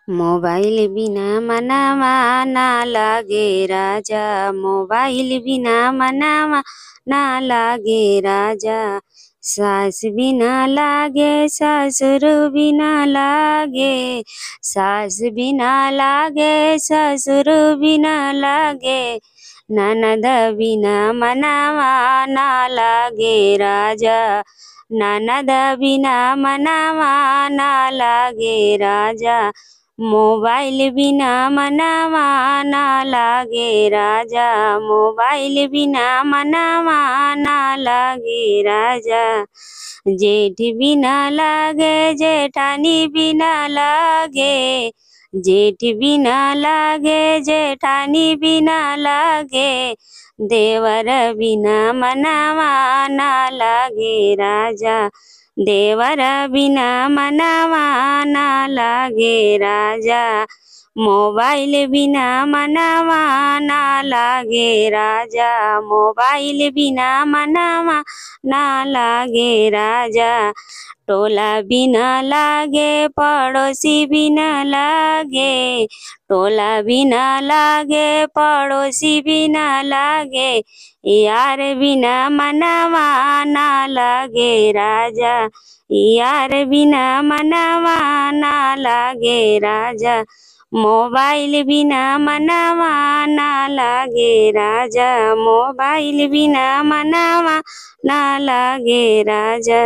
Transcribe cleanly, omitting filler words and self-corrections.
Mobile बिना मनावा ना लागे राजा। मोबाइल बिना मनावा ना लागे राजा। सास बिना लागे ससुर बिना लागे। सास बिना लागे ससुर बिना लागे। ननद बिना मनावा ना लागे राजा। ननद बिना मनावा ना लागे राजा। मोबाइल बिना मनावा ना लागे राजा। मोबाइल बिना मनावा ना लागे राजा। जेठ बिना लागे जेठानी बिना लागे। जेठ बिना लागे जेठानी बिना लागे। देवर बिना मनावा ना लागे राजा। देवर बिना मनावा ना लागे राजा। मोबाइल बिना मनावा ना लागे राजा। मोबाइल बिना मनावा ना लागे राजा। टोला बिना लागे पड़ोसी बिना लागे। टोला बिना लागे पड़ोसी बिना लागे। यार बिना मनावा ना लागे राजा। यार बिना मनावा ना लागे राजा। मोबाइल बिना मनावा ना लागे राजा। मोबाइल बिना मनावा ना लागे राजा।